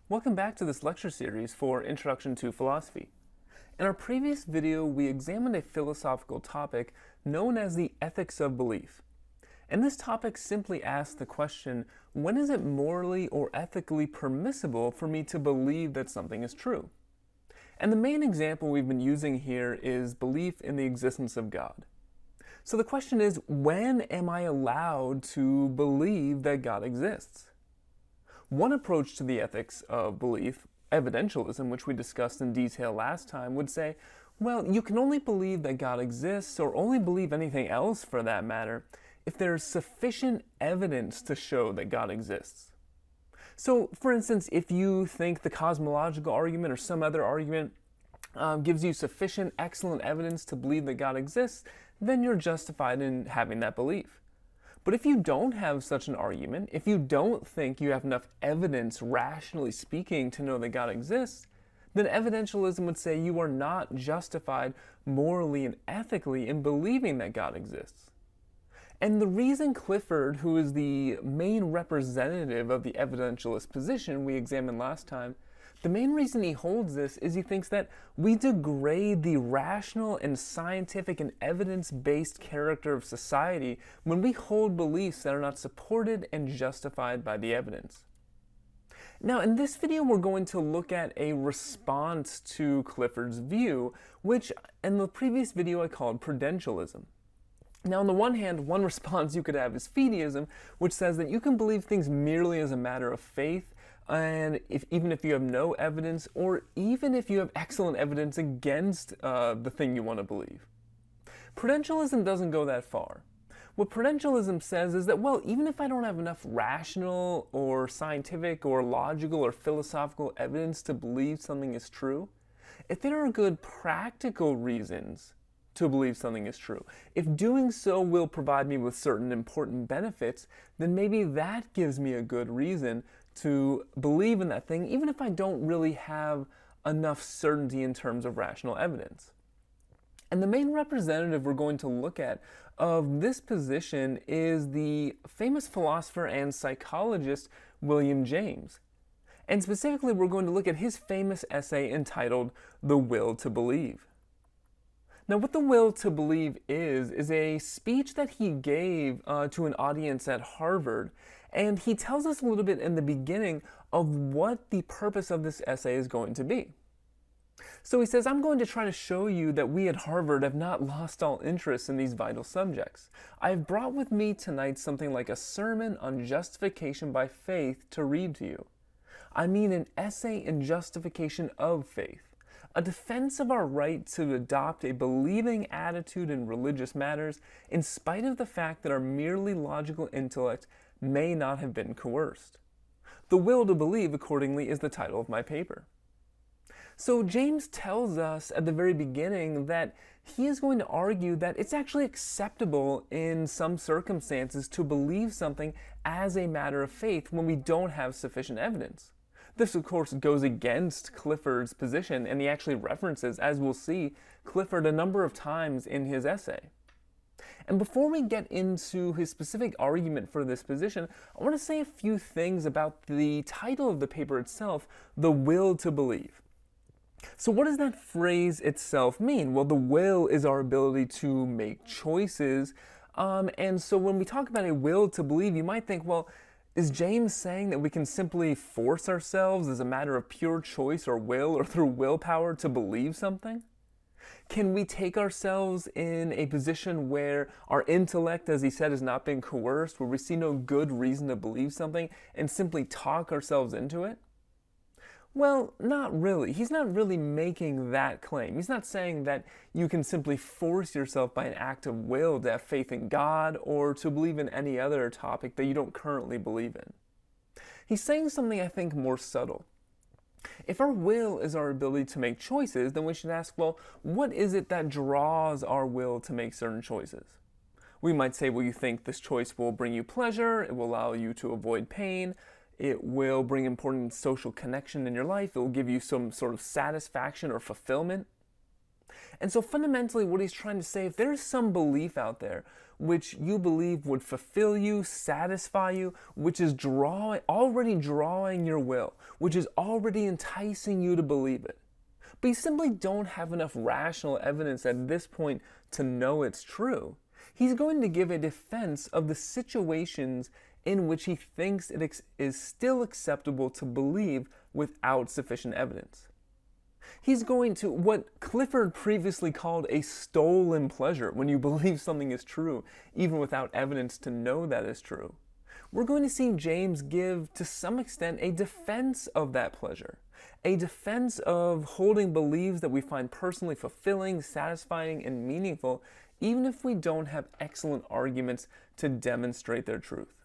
Welcome back to this lecture series for Introduction to Philosophy. In our previous video, we examined a philosophical topic known as the ethics of belief. And this topic simply asks the question, when is it morally or ethically permissible for me to believe that something is true? And the main example we've been using here is belief in the existence of God. So the question is, when am I allowed to believe that God exists? One approach to the ethics of belief, Evidentialism, which we discussed in detail last time, would say, well, you can only believe that God exists, or only believe anything else for that matter, if there is sufficient evidence to show that God exists. So, for instance, if you think the cosmological argument or some other argument gives you sufficient, excellent evidence to believe that God exists, then you're justified in having that belief. But if you don't have such an argument, if you don't think you have enough evidence, rationally speaking, to know that God exists, then evidentialism would say you are not justified morally and ethically in believing that God exists. And the reason Clifford, who is the main representative of the evidentialist position we examined last time, the main reason he holds this is he thinks that we degrade the rational and scientific and evidence-based character of society when we hold beliefs that are not supported and justified by the evidence. Now, in this video, we're going to look at a response to Clifford's view, which in the previous video I called Prudentialism. Now, on the one hand, one response you could have is Theism, which says that you can believe things merely as a matter of faith, and even if you have no evidence, or even if you have excellent evidence against the thing you want to believe. Prudentialism doesn't go that far. What Prudentialism says is that, well, even if I don't have enough rational or scientific or logical or philosophical evidence to believe something is true, if there are good practical reasons to believe something is true, if doing so will provide me with certain important benefits, then maybe that gives me a good reason to believe in that thing, even if I don't really have enough certainty in terms of rational evidence. And the main representative we're going to look at of this position is the famous philosopher and psychologist William James. And specifically, we're going to look at his famous essay entitled The Will to Believe. Now, what the will to believe is a speech that he gave to an audience at Harvard, and he tells us a little bit in the beginning of what the purpose of this essay is going to be. So he says, I'm going to try to show you that we at Harvard have not lost all interest in these vital subjects. I have brought with me tonight something like a sermon on justification by faith to read to you. I mean an essay in justification of faith. A defense of our right to adopt a believing attitude in religious matters in spite of the fact that our merely logical intellect may not have been coerced. The will to believe, accordingly, is the title of my paper. So James tells us at the very beginning that he is going to argue that it's actually acceptable in some circumstances to believe something as a matter of faith when we don't have sufficient evidence. This, of course, goes against Clifford's position, and he actually references, as we'll see, Clifford a number of times in his essay. And before we get into his specific argument for this position, I want to say a few things about the title of the paper itself, The Will to Believe. So what does that phrase itself mean? Well, the will is our ability to make choices, and so when we talk about a will to believe, you might think, well, is James saying that we can simply force ourselves as a matter of pure choice or will or through willpower to believe something? Can we take ourselves in a position where our intellect, as he said, is not being coerced, where we see no good reason to believe something and simply talk ourselves into it? Well, not really. He's not really making that claim. He's not saying that you can simply force yourself by an act of will to have faith in God or to believe in any other topic that you don't currently believe in. He's saying something, I think, more subtle. If our will is our ability to make choices, then we should ask, well, what is it that draws our will to make certain choices? We might say, well, you think this choice will bring you pleasure, it will allow you to avoid pain, it will bring important social connection in your life. It will give you some sort of satisfaction or fulfillment. And so fundamentally what he's trying to say, if there's some belief out there which you believe would fulfill you, satisfy you, which is already drawing your will, which is already enticing you to believe it, but you simply don't have enough rational evidence at this point to know it's true, he's going to give a defense of the situations in which he thinks it is still acceptable to believe without sufficient evidence. He's going to what Clifford previously called a stolen pleasure, when you believe something is true, even without evidence to know that is true. We're going to see James give, to some extent, a defense of that pleasure, a defense of holding beliefs that we find personally fulfilling, satisfying, and meaningful, even if we don't have excellent arguments to demonstrate their truth.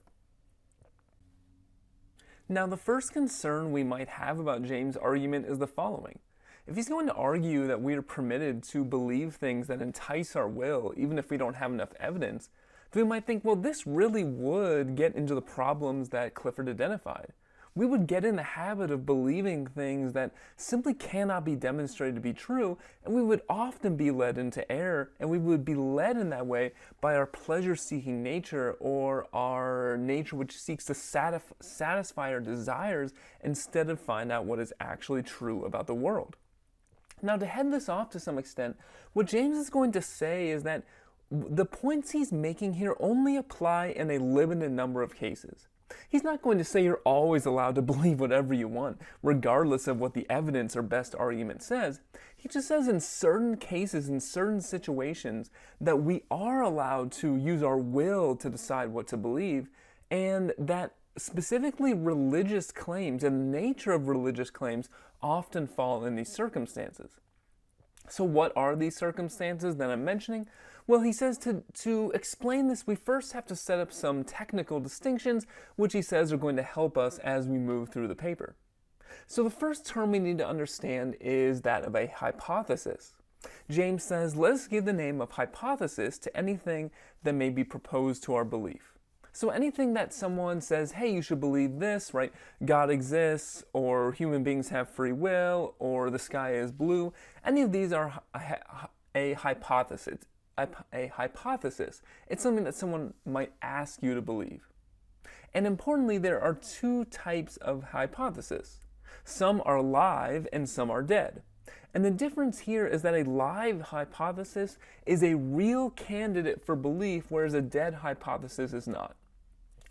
Now, the first concern we might have about James' argument is the following. If he's going to argue that we are permitted to believe things that entice our will, even if we don't have enough evidence, then we might think, well, this really would get into the problems that Clifford identified. We would get in the habit of believing things that simply cannot be demonstrated to be true, and we would often be led into error, and we would be led in that way by our pleasure-seeking nature, or our nature which seeks to satisfy our desires instead of find out what is actually true about the world. Now, to head this off to some extent, what James is going to say is that the points he's making here only apply in a limited number of cases. He's not going to say you're always allowed to believe whatever you want, regardless of what the evidence or best argument says. He just says in certain cases, in certain situations, that we are allowed to use our will to decide what to believe, and that specifically religious claims and the nature of religious claims often fall in these circumstances. So what are these circumstances that I'm mentioning? Well, he says to explain this, we first have to set up some technical distinctions, which he says are going to help us as we move through the paper. So the first term we need to understand is that of a hypothesis. James says, let us give the name of hypothesis to anything that may be proposed to our belief. So anything that someone says, hey, you should believe this, right? God exists, or human beings have free will, or the sky is blue. Any of these are a hypothesis. A hypothesis. It's something that someone might ask you to believe. And importantly, there are two types of hypothesis. Some are live and some are dead. And the difference here is that a live hypothesis is a real candidate for belief, whereas a dead hypothesis is not.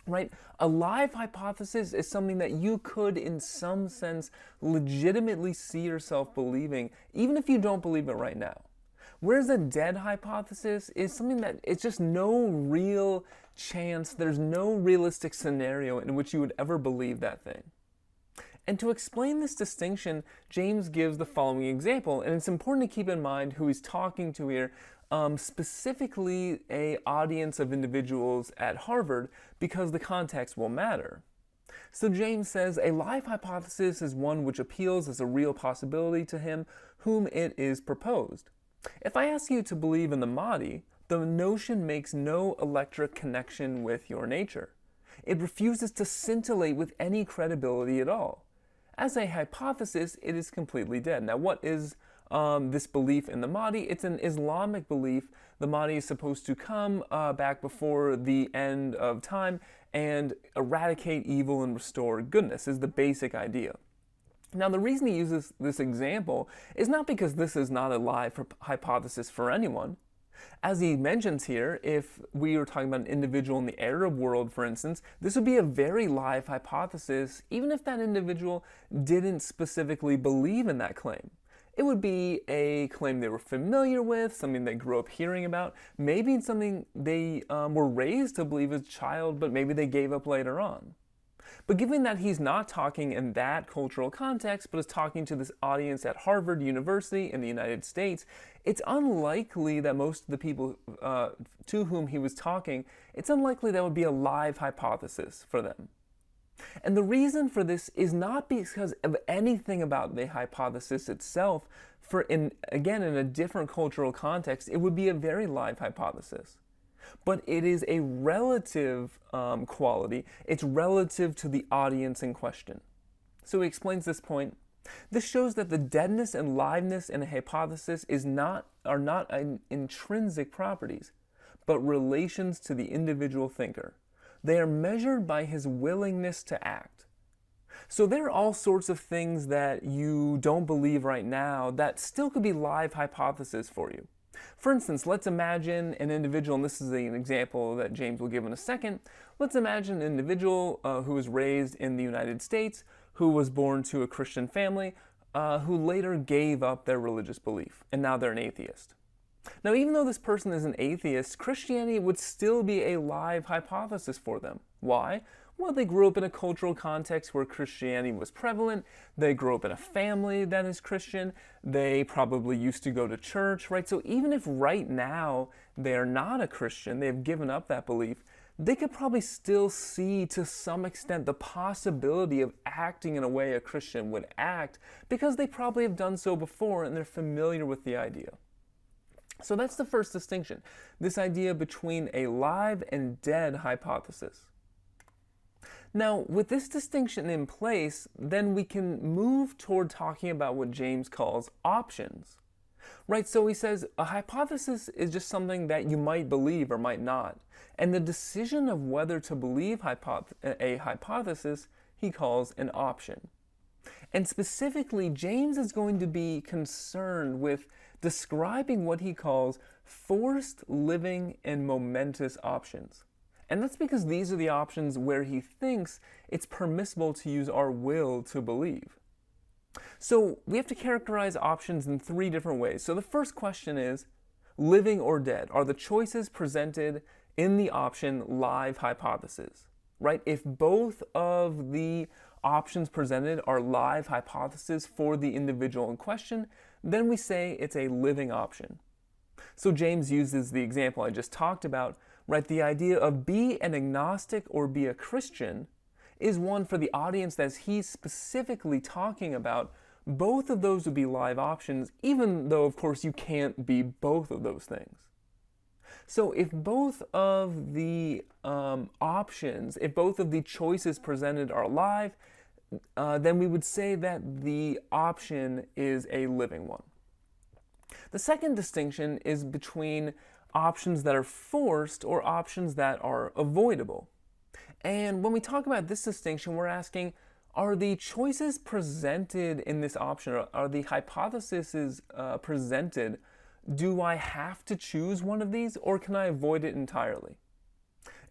Right? A live hypothesis is something that you could, in some sense, legitimately see yourself believing, even if you don't believe it right now. Whereas a dead hypothesis is something that it's just no real chance, there's no realistic scenario in which you would ever believe that thing. And to explain this distinction, James gives the following example, and it's important to keep in mind who he's talking to here, specifically an audience of individuals at Harvard, because the context will matter. So James says, a live hypothesis is one which appeals as a real possibility to him whom it is proposed. If I ask you to believe in the Mahdi, the notion makes no electric connection with your nature. It refuses to scintillate with any credibility at all. As a hypothesis, it is completely dead. Now, what is this belief in the Mahdi? It's an Islamic belief. The Mahdi is supposed to come back before the end of time and eradicate evil and restore goodness, is the basic idea. Now, the reason he uses this example is not because this is not a live hypothesis for anyone. As he mentions here, if we were talking about an individual in the Arab world, for instance, this would be a very live hypothesis, even if that individual didn't specifically believe in that claim. It would be a claim they were familiar with, something they grew up hearing about, maybe something they were raised to believe as a child, but maybe they gave up later on. But given that he's not talking in that cultural context, but is talking to this audience at Harvard University in the United States, it's unlikely that most of the people to whom he was talking, it's unlikely that would be a live hypothesis for them. And the reason for this is not because of anything about the hypothesis itself. Again, in a different cultural context, it would be a very live hypothesis. But it is a relative quality. It's relative to the audience in question. So he explains this point This shows that the deadness and liveness in a hypothesis are not intrinsic properties, but relations to the individual thinker. They are measured by his willingness to act. So there are all sorts of things that you don't believe right now that still could be live hypotheses for you. For instance, let's imagine an individual, and this is an example that James will give in a second. Let's imagine an individual who was raised in the United States, who was born to a Christian family, who later gave up their religious belief, and now they're an atheist. Now, even though this person is an atheist, Christianity would still be a live hypothesis for them. Why? Well, they grew up in a cultural context where Christianity was prevalent. They grew up in a family that is Christian. They probably used to go to church, right? So even if right now they are not a Christian, they've given up that belief, they could probably still see to some extent the possibility of acting in a way a Christian would act because they probably have done so before and they're familiar with the idea. So that's the first distinction, this idea between a live and dead hypothesis. Now, with this distinction in place, then we can move toward talking about what James calls options. Right, so he says a hypothesis is just something that you might believe or might not. And the decision of whether to believe a hypothesis, he calls an option. And specifically, James is going to be concerned with describing what he calls forced living and momentous options. And that's because these are the options where he thinks it's permissible to use our will to believe. So we have to characterize options in three different ways. So the first question is, living or dead? Are the choices presented in the option live hypotheses? Right? If both of the options presented are live hypotheses for the individual in question, then we say it's a living option. So James uses the example I just talked about, right? The idea of be an agnostic or be a Christian is one for the audience that he's specifically talking about. Both of those would be live options, even though, of course, you can't be both of those things. So if both of the options, if both of the choices presented are live, then we would say that the option is a living one. The second distinction is between options that are forced or options that are avoidable. And when we talk about this distinction, we're asking, are the choices presented in this option, are the hypotheses presented, do I have to choose one of these or can I avoid it entirely?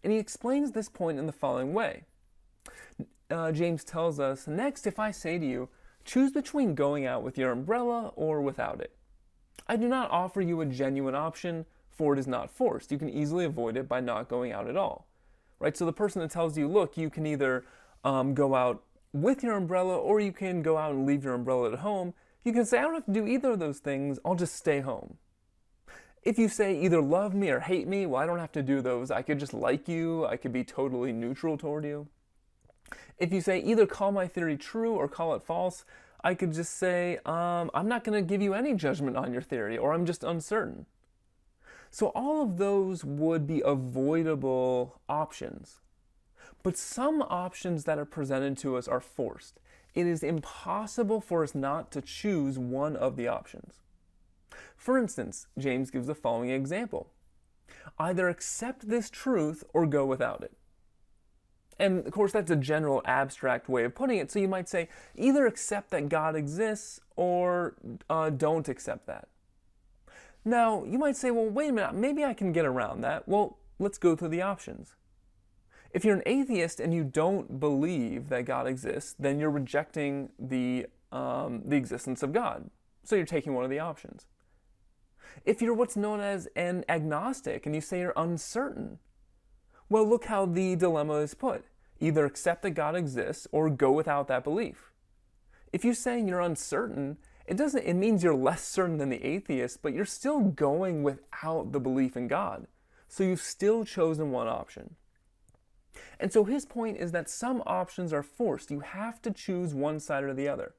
And he explains this point in the following way. James tells us, next, if I say to you, choose between going out with your umbrella or without it. I do not offer you a genuine option, for it is not forced. You can easily avoid it by not going out at all. Right? So the person that tells you, look, you can either go out with your umbrella or you can go out and leave your umbrella at home, you can say, I don't have to do either of those things, I'll just stay home. If you say either love me or hate me, well, I don't have to do those. I could just like you, I could be totally neutral toward you. If you say either call my theory true or call it false, I could just say, I'm not going to give you any judgment on your theory, or I'm just uncertain. So all of those would be avoidable options. But some options that are presented to us are forced. It is impossible for us not to choose one of the options. For instance, James gives the following example. Either accept this truth or go without it. And of course, that's a general abstract way of putting it. So you might say, either accept that God exists or don't accept that. Now, you might say, well, wait a minute, maybe I can get around that. Well, let's go through the options. If you're an atheist and you don't believe that God exists, then you're rejecting the existence of God. So you're taking one of the options. If you're what's known as an agnostic and you say you're uncertain, well, look how the dilemma is put. Either accept that God exists or go without that belief. If you're saying you're uncertain, it means you're less certain than the atheist, but you're still going without the belief in God. So you've still chosen one option. And so his point is that some options are forced. You have to choose one side or the other.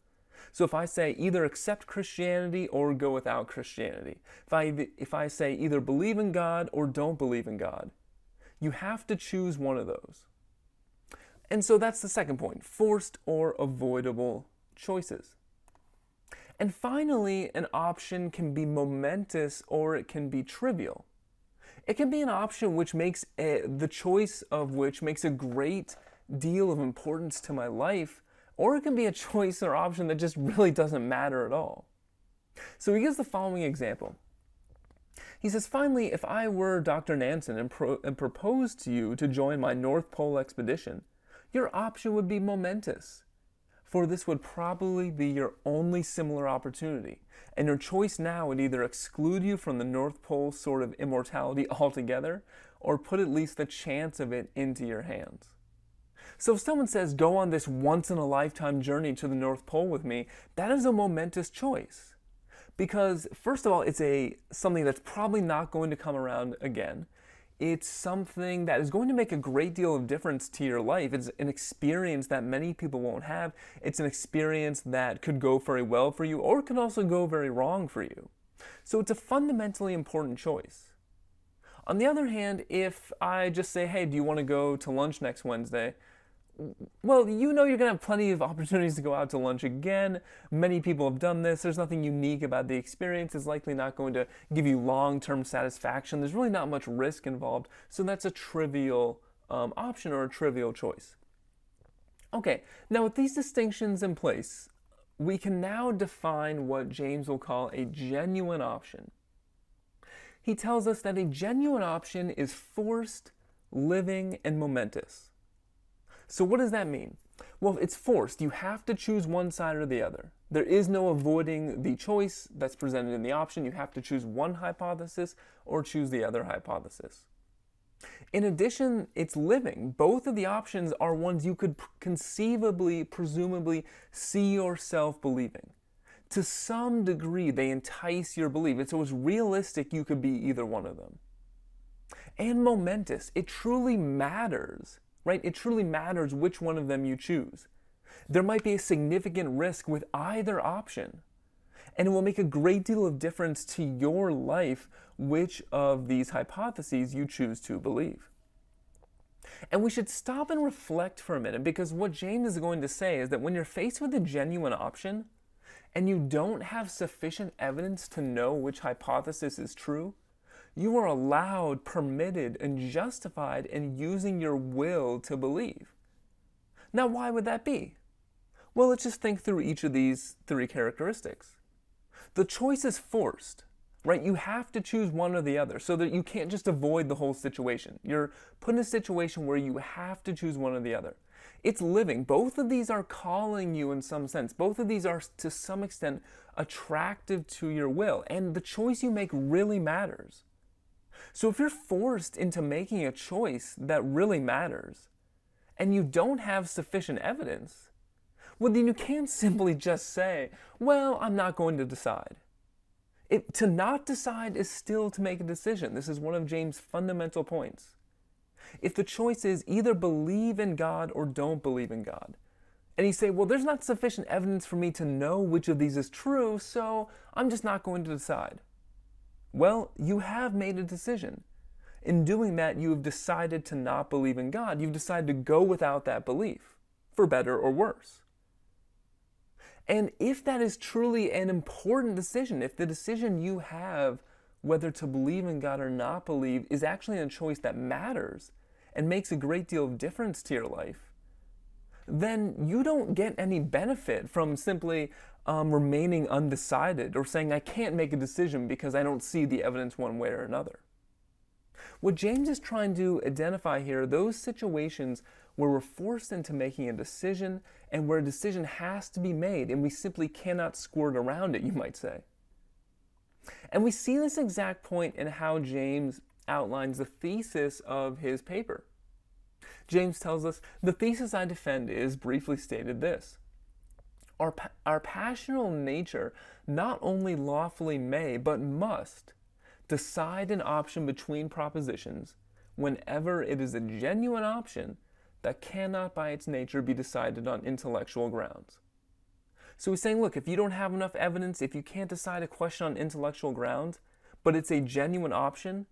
So if I say either accept Christianity or go without Christianity, if I say either believe in God or don't believe in God, you have to choose one of those. And so that's the second point, forced or avoidable choices. And finally, an option can be momentous or it can be trivial. It can be an option which makes the choice of which makes a great deal of importance to my life, or it can be a choice or option that just really doesn't matter at all. So he gives the following example. He says, finally, if I were Dr. Nansen and proposed to you to join my North Pole expedition, your option would be momentous, for this would probably be your only similar opportunity, and your choice now would either exclude you from the North Pole sort of immortality altogether, or put at least the chance of it into your hands. So if someone says, go on this once-in-a-lifetime journey to the North Pole with me, that is a momentous choice. Because, first of all, it's something that's probably not going to come around again. It's something that is going to make a great deal of difference to your life. It's an experience that many people won't have. It's an experience that could go very well for you, or it could also go very wrong for you. So it's a fundamentally important choice. On the other hand, if I just say, hey, do you want to go to lunch next Wednesday? Well, you know you're going to have plenty of opportunities to go out to lunch again. Many people have done this. There's nothing unique about the experience. It's likely not going to give you long-term satisfaction. There's really not much risk involved. So that's a trivial option or a trivial choice. Okay, now with these distinctions in place, we can now define what James will call a genuine option. He tells us that a genuine option is forced, living, and momentous. So what does that mean? Well, it's forced. You have to choose one side or the other. There is no avoiding the choice that's presented in the option. You have to choose one hypothesis or choose the other hypothesis. In addition, it's living. Both of the options are ones you could conceivably, presumably, see yourself believing. To some degree, they entice your belief. It's so it's realistic you could be either one of them. And momentous. It truly matters. Right? It truly matters which one of them you choose. There might be a significant risk with either option, and it will make a great deal of difference to your life which of these hypotheses you choose to believe. And we should stop and reflect for a minute, because what James is going to say is that when you're faced with a genuine option and you don't have sufficient evidence to know which hypothesis is true, you are allowed, permitted, and justified in using your will to believe. Now, why would that be? Well, let's just think through each of these three characteristics. The choice is forced, right? You have to choose one or the other, so that you can't just avoid the whole situation. You're put in a situation where you have to choose one or the other. It's living. Both of these are calling you in some sense. Both of these are, to some extent, attractive to your will, and the choice you make really matters. So if you're forced into making a choice that really matters, and you don't have sufficient evidence, well, then you can't simply just say, well, I'm not going to decide. To not decide is still to make a decision. This is one of James' fundamental points. If the choice is either believe in God or don't believe in God, and you say, well, there's not sufficient evidence for me to know which of these is true, so I'm just not going to decide. Well, you have made a decision. In doing that, you have decided to not believe in God. You've decided to go without that belief, for better or worse. And if that is truly an important decision, if the decision you have whether to believe in God or not believe is actually a choice that matters and makes a great deal of difference to your life, then you don't get any benefit from simply remaining undecided or saying I can't make a decision because I don't see the evidence one way or another. What James is trying to identify here are those situations where we're forced into making a decision and where a decision has to be made and we simply cannot squirt around it, you might say. And we see this exact point in how James outlines the thesis of his paper. James tells us, the thesis I defend is, briefly stated, this. Our passional nature not only lawfully may, but must, decide an option between propositions whenever it is a genuine option that cannot by its nature be decided on intellectual grounds. So he's saying, look, if you don't have enough evidence, if you can't decide a question on intellectual grounds, but it's a genuine option,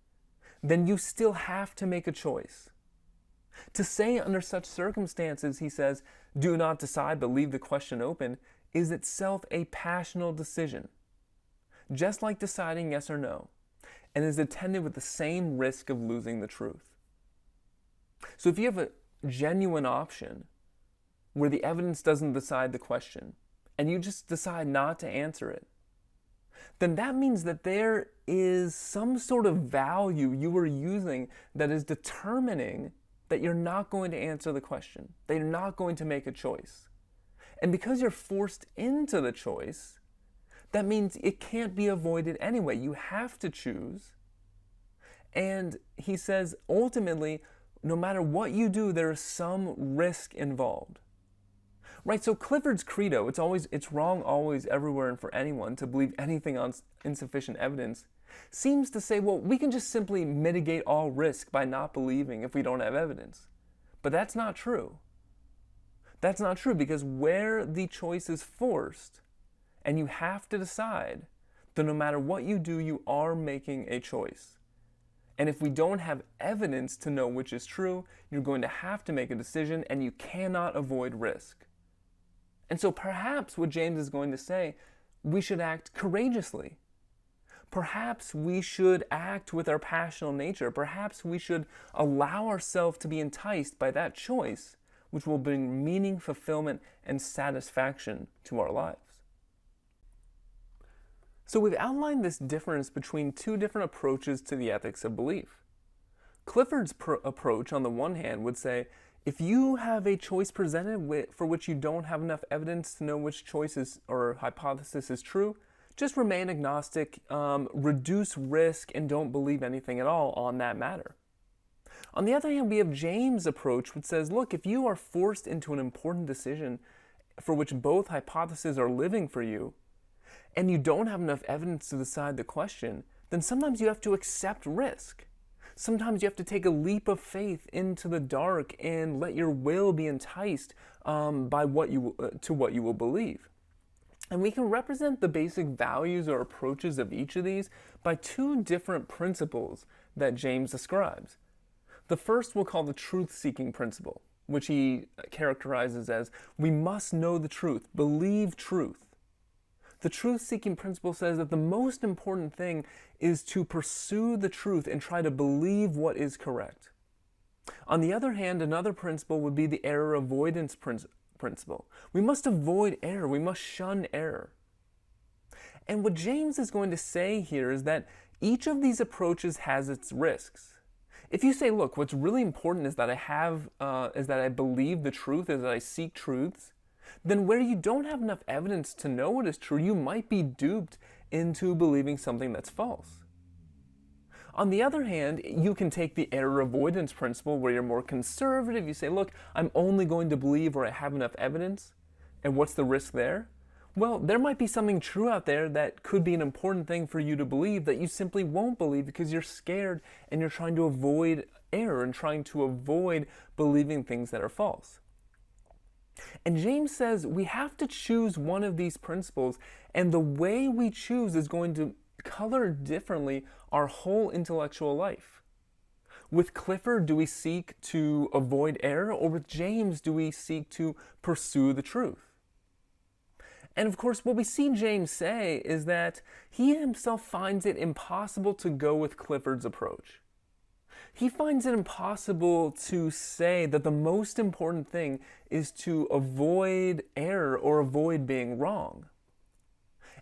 then you still have to make a choice. To say under such circumstances, he says, do not decide but leave the question open, is itself a passional decision, just like deciding yes or no, and is attended with the same risk of losing the truth. So if you have a genuine option where the evidence doesn't decide the question, and you just decide not to answer it, then that means that there is some sort of value you are using that is determining that you're not going to answer the question, that you're not going to make a choice. And because you're forced into the choice, that means it can't be avoided anyway. You have to choose. And he says, ultimately, no matter what you do, there is some risk involved. Right, so Clifford's Credo, it's wrong always, everywhere, and for anyone to believe anything on insufficient evidence, seems to say, well, we can just simply mitigate all risk by not believing if we don't have evidence. But that's not true. That's not true, because where the choice is forced, and you have to decide, then no matter what you do, you are making a choice. And if we don't have evidence to know which is true, you're going to have to make a decision, and you cannot avoid risk. And so perhaps what James is going to say, we should act courageously. Perhaps we should act with our passional nature. Perhaps we should allow ourselves to be enticed by that choice, which will bring meaning, fulfillment, and satisfaction to our lives. So we've outlined this difference between two different approaches to the ethics of belief. Clifford's approach, on the one hand, would say, if you have a choice presented for which you don't have enough evidence to know which choice or hypothesis is true, just remain agnostic, reduce risk, and don't believe anything at all on that matter. On the other hand, we have James' approach, which says, look, if you are forced into an important decision for which both hypotheses are living for you, and you don't have enough evidence to decide the question, then sometimes you have to accept risk. Sometimes you have to take a leap of faith into the dark and let your will be enticed by what you will believe. And we can represent the basic values or approaches of each of these by two different principles that James describes. The first we'll call the truth-seeking principle, which he characterizes as, we must know the truth, believe truth. The truth-seeking principle says that the most important thing is to pursue the truth and try to believe what is correct. On the other hand, another principle would be the error avoidance principle. We must avoid error. We must shun error. And what James is going to say here is that each of these approaches has its risks. If you say, look, what's really important is that I believe the truth, is that I seek truths, then where you don't have enough evidence to know what is true, you might be duped into believing something that's false. On the other hand, you can take the error avoidance principle where you're more conservative. You say, look, I'm only going to believe where I have enough evidence. And what's the risk there? Well, there might be something true out there that could be an important thing for you to believe that you simply won't believe because you're scared and you're trying to avoid error and trying to avoid believing things that are false. And James says we have to choose one of these principles, and the way we choose is going to color differently our whole intellectual life. With Clifford, do we seek to avoid error, or with James, do we seek to pursue the truth? And of course, what we see James say is that he himself finds it impossible to go with Clifford's approach. He finds it impossible to say that the most important thing is to avoid error or avoid being wrong.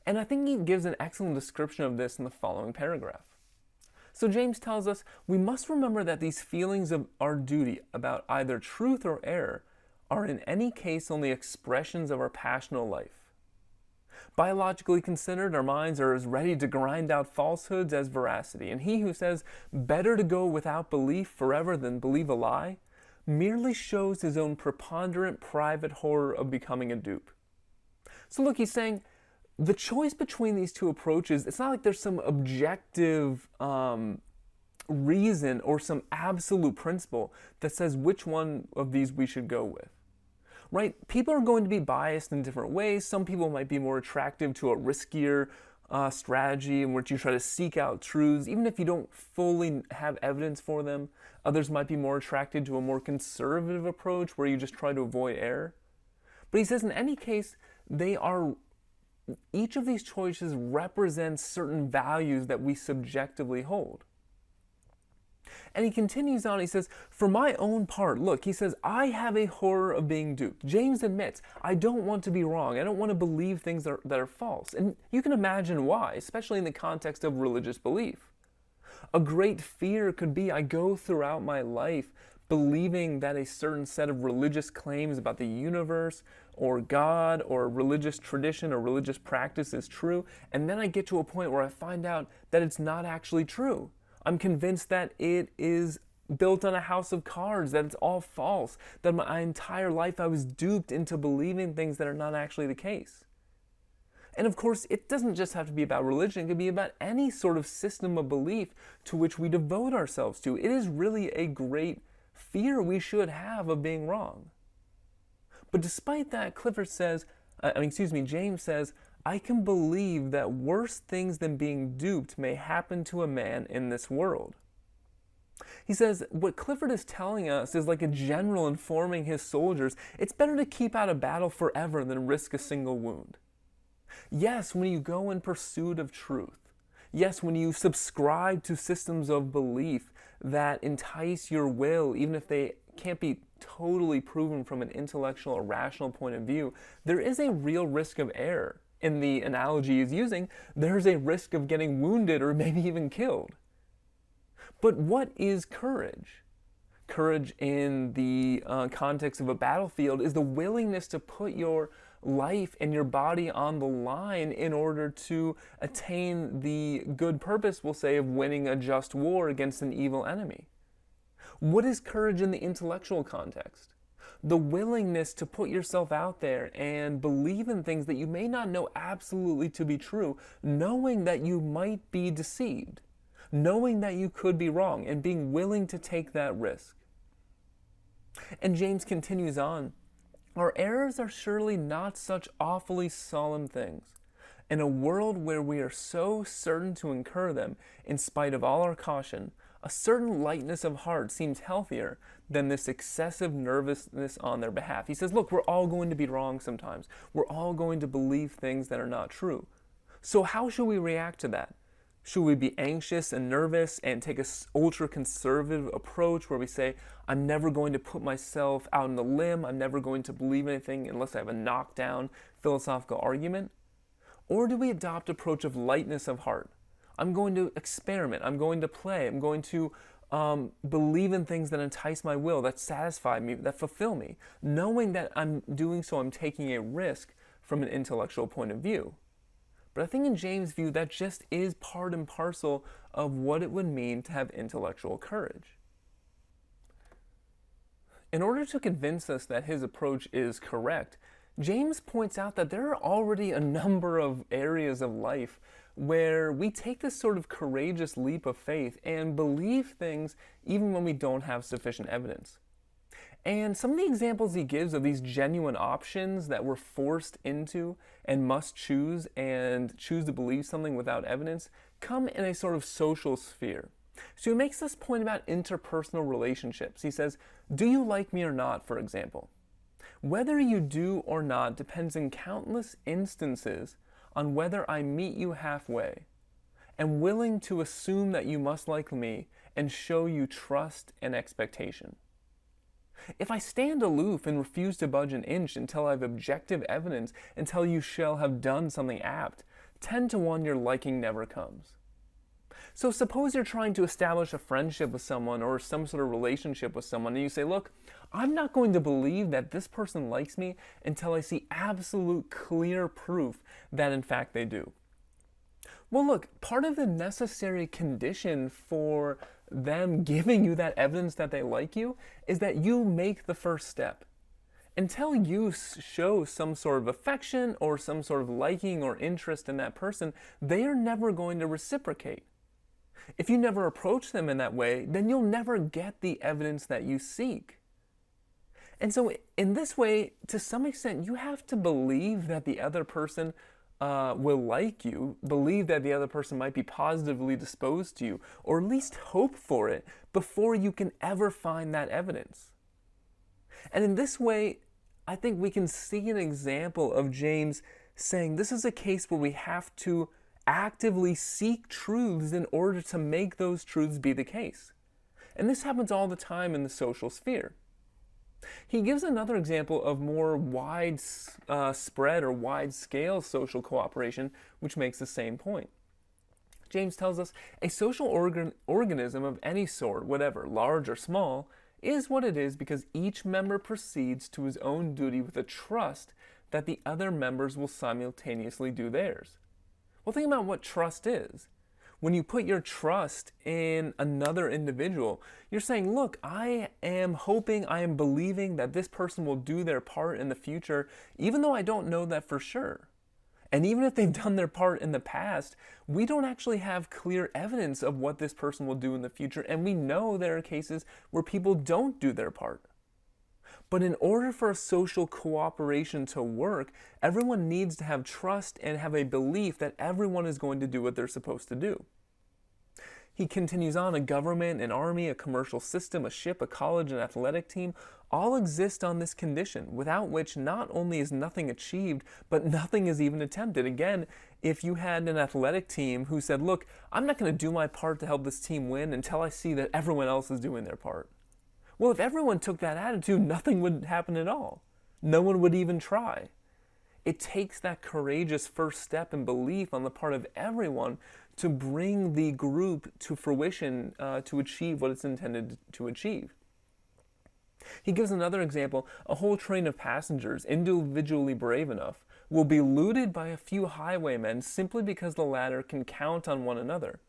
And I think he gives an excellent description of this in the following paragraph. So James tells us, we must remember that these feelings of our duty about either truth or error are in any case only expressions of our passional life. Biologically considered, our minds are as ready to grind out falsehoods as veracity, and he who says, better to go without belief forever than believe a lie, merely shows his own preponderant private horror of becoming a dupe. So look, he's saying, the choice between these two approaches, it's not like there's some objective reason or some absolute principle that says which one of these we should go with. Right? People are going to be biased in different ways. Some people might be more attractive to a riskier strategy in which you try to seek out truths, even if you don't fully have evidence for them. Others might be more attracted to a more conservative approach where you just try to avoid error. But he says in any case, each of these choices represents certain values that we subjectively hold. And he continues on, he says, for my own part, look, he says, I have a horror of being duped. James admits, I don't want to be wrong. I don't want to believe things that are false. And you can imagine why, especially in the context of religious belief. A great fear could be I go throughout my life believing that a certain set of religious claims about the universe or God or religious tradition or religious practice is true, and then I get to a point where I find out that it's not actually true. I'm convinced that it is built on a house of cards, that it's all false, that my entire life I was duped into believing things that are not actually the case. And of course, it doesn't just have to be about religion, it could be about any sort of system of belief to which we devote ourselves to. It is really a great fear we should have of being wrong. But despite that, James says, I can believe that worse things than being duped may happen to a man in this world. He says, what Clifford is telling us is like a general informing his soldiers, it's better to keep out of battle forever than risk a single wound. Yes, when you go in pursuit of truth, yes, when you subscribe to systems of belief that entice your will, even if they can't be totally proven from an intellectual or rational point of view, there is a real risk of error. In the analogy he's using, there's a risk of getting wounded or maybe even killed. But what is courage? Courage in the context of a battlefield is the willingness to put your life and your body on the line in order to attain the good purpose, we'll say, of winning a just war against an evil enemy. What is courage in the intellectual context? The willingness to put yourself out there and believe in things that you may not know absolutely to be true, knowing that you might be deceived, knowing that you could be wrong, and being willing to take that risk. And James continues on, our errors are surely not such awfully solemn things. In a world where we are so certain to incur them, in spite of all our caution, a certain lightness of heart seems healthier than this excessive nervousness on their behalf. He says, look, we're all going to be wrong sometimes. We're all going to believe things that are not true. So how should we react to that? Should we be anxious and nervous and take an ultra-conservative approach where we say, I'm never going to put myself out on a limb, I'm never going to believe anything unless I have a knockdown philosophical argument? Or do we adopt an approach of lightness of heart? I'm going to experiment, I'm going to play, I'm going to believe in things that entice my will, that satisfy me, that fulfill me, knowing that I'm doing so, I'm taking a risk from an intellectual point of view. But I think in James' view, that just is part and parcel of what it would mean to have intellectual courage. In order to convince us that his approach is correct, James points out that there are already a number of areas of life where we take this sort of courageous leap of faith and believe things even when we don't have sufficient evidence. And some of the examples he gives of these genuine options that we're forced into and must choose to believe something without evidence come in a sort of social sphere. So he makes this point about interpersonal relationships. He says, do you like me or not, for example? Whether you do or not depends in countless instances on whether I meet you halfway, am willing to assume that you must like me and show you trust and expectation. If I stand aloof and refuse to budge an inch until I have objective evidence, until you shall have done something apt, 10 to 1 your liking never comes. So suppose you're trying to establish a friendship with someone or some sort of relationship with someone, and you say, look, I'm not going to believe that this person likes me until I see absolute clear proof that in fact they do. Well, look, part of the necessary condition for them giving you that evidence that they like you is that you make the first step. Until you show some sort of affection or some sort of liking or interest in that person, they are never going to reciprocate. If you never approach them in that way, then you'll never get the evidence that you seek. And so in this way, to some extent, you have to believe that the other person will like you, believe that the other person might be positively disposed to you, or at least hope for it before you can ever find that evidence. And in this way, I think we can see an example of James saying this is a case where we have to actively seek truths in order to make those truths be the case. And this happens all the time in the social sphere. He gives another example of more widespread or wide-scale social cooperation, which makes the same point. James tells us a social organism of any sort, whatever, large or small, is what it is because each member proceeds to his own duty with a trust that the other members will simultaneously do theirs. Well, think about what trust is. When you put your trust in another individual, you're saying, look, I am hoping, I am believing that this person will do their part in the future, even though I don't know that for sure. And even if they've done their part in the past, we don't actually have clear evidence of what this person will do in the future, and we know there are cases where people don't do their part. But in order for a social cooperation to work, everyone needs to have trust and have a belief that everyone is going to do what they're supposed to do. He continues on, a government, an army, a commercial system, a ship, a college, an athletic team, all exist on this condition, without which not only is nothing achieved, but nothing is even attempted. Again, if you had an athletic team who said, look, I'm not going to do my part to help this team win until I see that everyone else is doing their part. Well, if everyone took that attitude, nothing would happen at all. No one would even try. It takes that courageous first step and belief on the part of everyone to bring the group to fruition, to achieve what it's intended to achieve. He gives another example. A whole train of passengers, individually brave enough, will be looted by a few highwaymen simply because the latter can count on one another,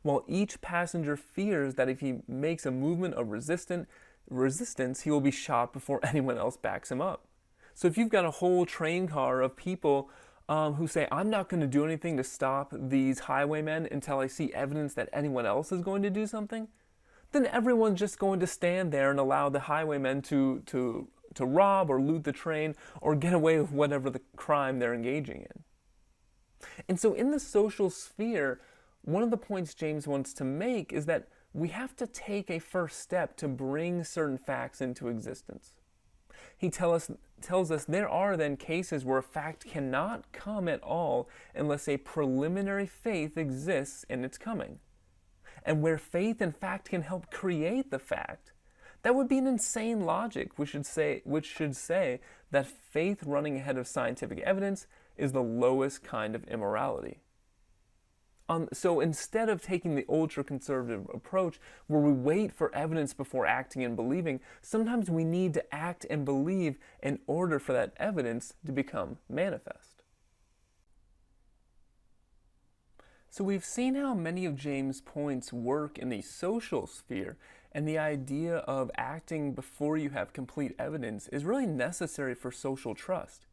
while each passenger fears that if he makes a movement of resistance, he will be shot before anyone else backs him up. So if you've got a whole train car of people who say, I'm not going to do anything to stop these highwaymen until I see evidence that anyone else is going to do something, then everyone's just going to stand there and allow the highwaymen to rob or loot the train or get away with whatever the crime they're engaging in. And so in the social sphere, one of the points James wants to make is that we have to take a first step to bring certain facts into existence. He tells us there are then cases where a fact cannot come at all unless a preliminary faith exists in its coming. And where faith and fact can help create the fact, that would be an insane logic which should say that faith running ahead of scientific evidence is the lowest kind of immorality. So instead of taking the ultra-conservative approach where we wait for evidence before acting and believing, sometimes we need to act and believe in order for that evidence to become manifest. So we've seen how many of James' points work in the social sphere, and the idea of acting before you have complete evidence is really necessary for social trust.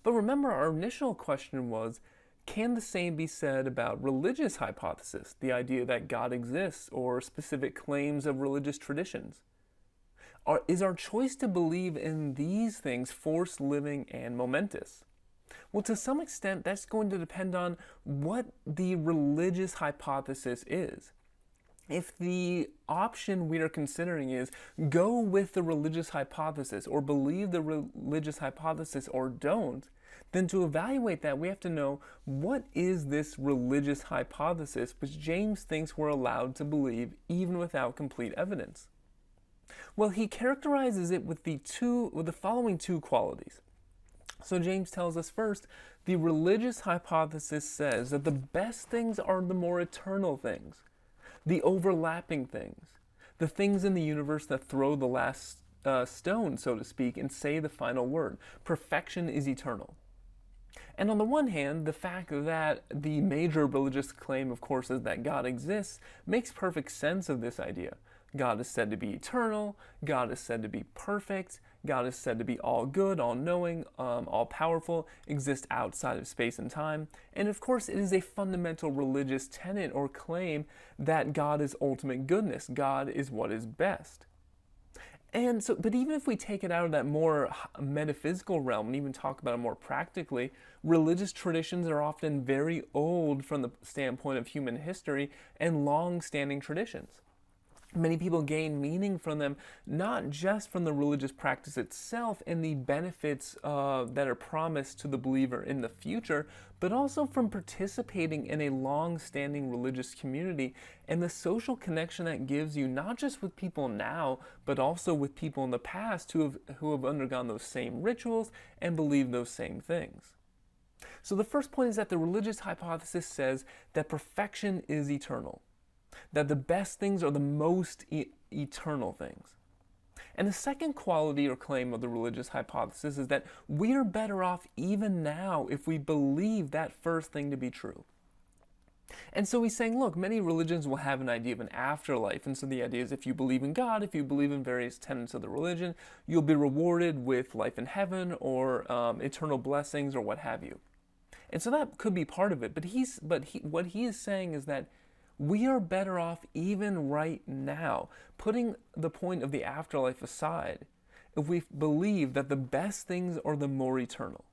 But remember, our initial question was, can the same be said about religious hypotheses, the idea that God exists, or specific claims of religious traditions? Is our choice to believe in these things forced living and momentous? Well, to some extent, that's going to depend on what the religious hypothesis is. If the option we are considering is go with the religious hypothesis or believe the religious hypothesis or don't, then to evaluate that, we have to know what is this religious hypothesis which James thinks we're allowed to believe even without complete evidence. Well, he characterizes it with the following two qualities. So James tells us first, the religious hypothesis says that the best things are the more eternal things, the overlapping things, the things in the universe that throw the last stone, so to speak, and say the final word. Perfection is eternal. And on the one hand, the fact that the major religious claim, of course, is that God exists, makes perfect sense of this idea. God is said to be eternal, God is said to be perfect, God is said to be all good, all-knowing, all-powerful, exist outside of space and time. And of course, it is a fundamental religious tenet or claim that God is ultimate goodness. God is what is best. And so, but even if we take it out of that more metaphysical realm and even talk about it more practically, religious traditions are often very old from the standpoint of human history and long-standing traditions. Many people gain meaning from them, not just from the religious practice itself and the benefits that are promised to the believer in the future, but also from participating in a long-standing religious community and the social connection that gives you, not just with people now, but also with people in the past who have undergone those same rituals and believe those same things. So the first point is that the religious hypothesis says that perfection is eternal, that the best things are the most eternal things. And the second quality or claim of the religious hypothesis is that we are better off even now if we believe that first thing to be true. And so he's saying, look, many religions will have an idea of an afterlife. And so the idea is if you believe in God, if you believe in various tenets of the religion, you'll be rewarded with life in heaven or eternal blessings or what have you. And so that could be part of it. But what he is saying is that we are better off even right now, putting the point of the afterlife aside, if we believe that the best things are the more eternal.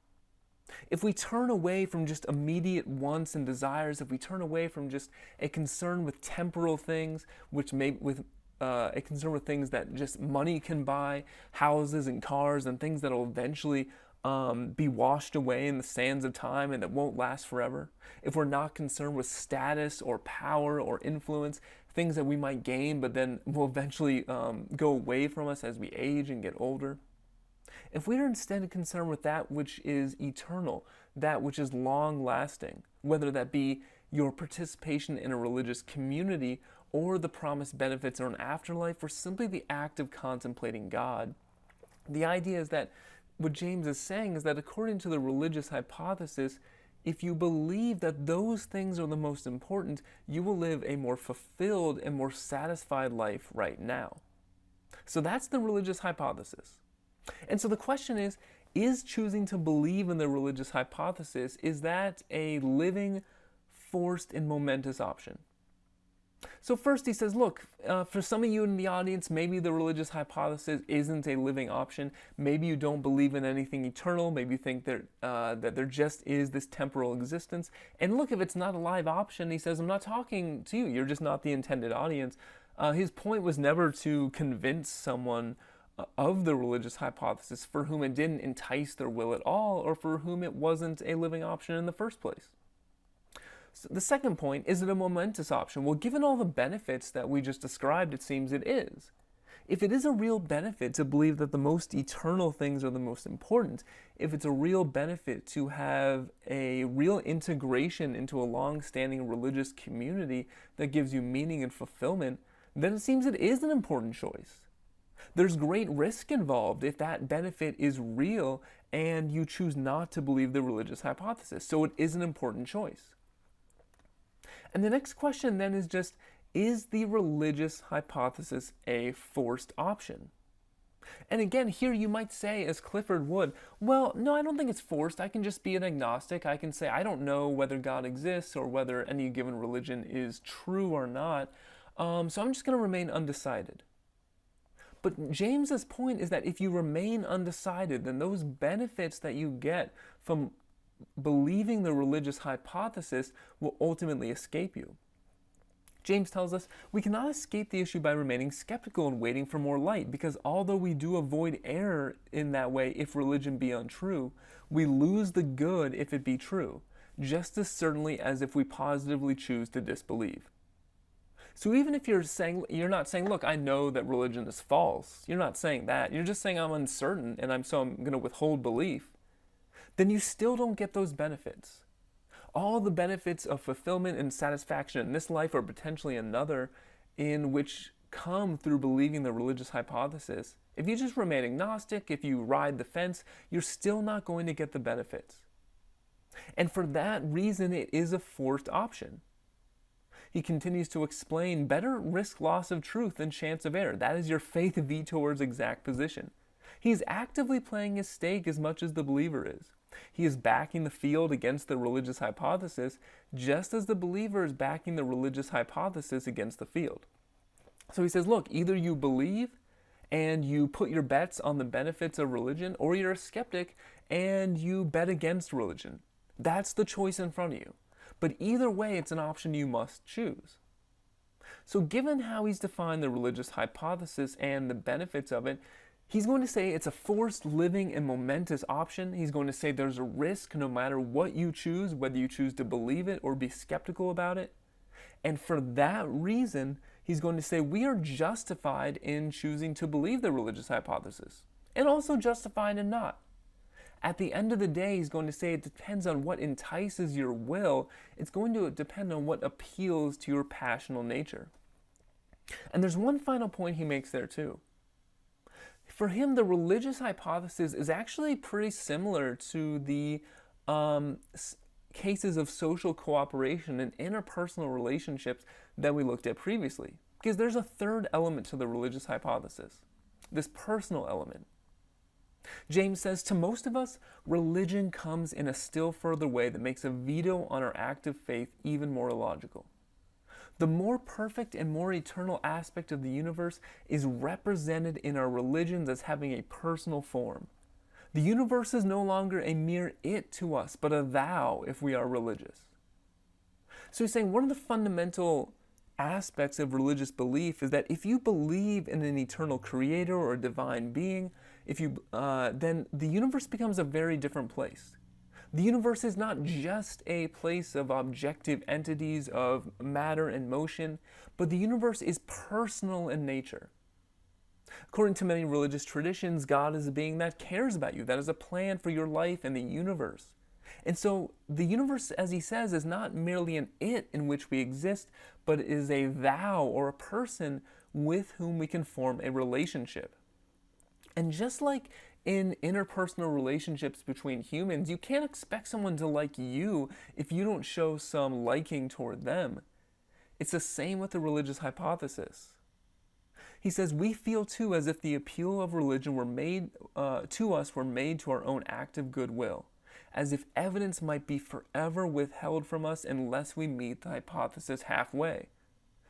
If we turn away from just immediate wants and desires, if we turn away from just a concern with temporal things, a concern with things that just money can buy, houses and cars and things that will eventually be washed away in the sands of time and that won't last forever, if we're not concerned with status or power or influence, things that we might gain but then will eventually go away from us as we age and get older, if we are instead concerned with that which is eternal, that which is long-lasting, whether that be your participation in a religious community or the promised benefits or an afterlife or simply the act of contemplating God, the idea is that what James is saying is that according to the religious hypothesis, if you believe that those things are the most important, you will live a more fulfilled and more satisfied life right now. So that's the religious hypothesis. And so the question is choosing to believe in the religious hypothesis, is that a living, forced, and momentous option? So first he says, look, for some of you in the audience, maybe the religious hypothesis isn't a living option. Maybe you don't believe in anything eternal. Maybe you think that there just is this temporal existence. And look, if it's not a live option, he says, I'm not talking to you. You're just not the intended audience. His point was never to convince someone of the religious hypothesis for whom it didn't entice their will at all or for whom it wasn't a living option in the first place. So the second point, is it a momentous option? Well, given all the benefits that we just described, it seems it is. If it is a real benefit to believe that the most eternal things are the most important, if it's a real benefit to have a real integration into a long-standing religious community that gives you meaning and fulfillment, then it seems it is an important choice. There's great risk involved if that benefit is real and you choose not to believe the religious hypothesis. So it is an important choice. And the next question then is just, is the religious hypothesis a forced option? And again, here you might say, as Clifford would, well, no, I don't think it's forced. I can just be an agnostic. I can say, I don't know whether God exists or whether any given religion is true or not. So I'm just going to remain undecided. But James's point is that if you remain undecided, then those benefits that you get from believing the religious hypothesis will ultimately escape you. James tells us we cannot escape the issue by remaining skeptical and waiting for more light, because although we do avoid error in that way if religion be untrue, we lose the good if it be true, just as certainly as if we positively choose to disbelieve. So even if you're not saying, look, I know that religion is false, you're not saying that, you're just saying I'm uncertain and I'm going to withhold belief, then you still don't get those benefits. All the benefits of fulfillment and satisfaction in this life or potentially another in which come through believing the religious hypothesis, if you just remain agnostic, if you ride the fence, you're still not going to get the benefits. And for that reason, it is a forced option. He continues to explain, better risk loss of truth than chance of error. That is your faith vetoer's exact position. He's actively playing his stake as much as the believer is. He is backing the field against the religious hypothesis, just as the believer is backing the religious hypothesis against the field. So he says, look, either you believe and you put your bets on the benefits of religion, or you're a skeptic and you bet against religion. That's the choice in front of you. But either way, it's an option you must choose. So given how he's defined the religious hypothesis and the benefits of it, he's going to say it's a forced, living, and momentous option. He's going to say there's a risk no matter what you choose, whether you choose to believe it or be skeptical about it. And for that reason, he's going to say we are justified in choosing to believe the religious hypothesis, and also justified in not. At the end of the day, he's going to say it depends on what entices your will. It's going to depend on what appeals to your passional nature. And there's one final point he makes there too. For him, the religious hypothesis is actually pretty similar to the cases of social cooperation and interpersonal relationships that we looked at previously. Because there's a third element to the religious hypothesis, this personal element. James says, to most of us, religion comes in a still further way that makes a veto on our active faith even more illogical. The more perfect and more eternal aspect of the universe is represented in our religions as having a personal form. The universe is no longer a mere it to us, but a thou if we are religious. So he's saying one of the fundamental aspects of religious belief is that if you believe in an eternal creator or a divine being, then the universe becomes a very different place. The universe is not just a place of objective entities of matter and motion, but the universe is personal in nature. According to many religious traditions, God is a being that cares about you, that has a plan for your life and the universe. And so the universe, as he says, is not merely an it in which we exist, but is a thou or a person with whom we can form a relationship. And just like in interpersonal relationships between humans, you can't expect someone to like you if you don't show some liking toward them. It's the same with the religious hypothesis. He says, we feel too as if the appeal of religion were made to us were made to our own active goodwill, as if evidence might be forever withheld from us unless we meet the hypothesis halfway.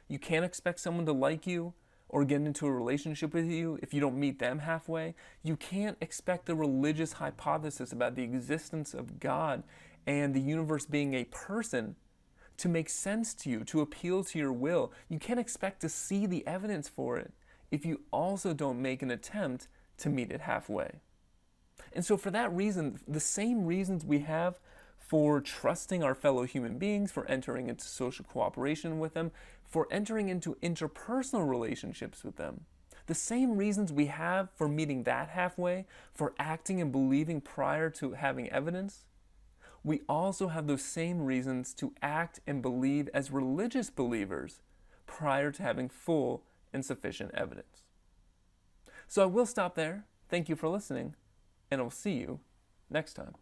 You can't expect someone to like you or get into a relationship with you if you don't meet them halfway. You can't expect the religious hypothesis about the existence of God and the universe being a person to make sense to you, to appeal to your will. You can't expect to see the evidence for it if you also don't make an attempt to meet it halfway. And so for that reason, the same reasons we have for trusting our fellow human beings, for entering into social cooperation with them, for entering into interpersonal relationships with them, the same reasons we have for meeting that halfway, for acting and believing prior to having evidence, we also have those same reasons to act and believe as religious believers prior to having full and sufficient evidence. So I will stop there. Thank you for listening, and I'll see you next time.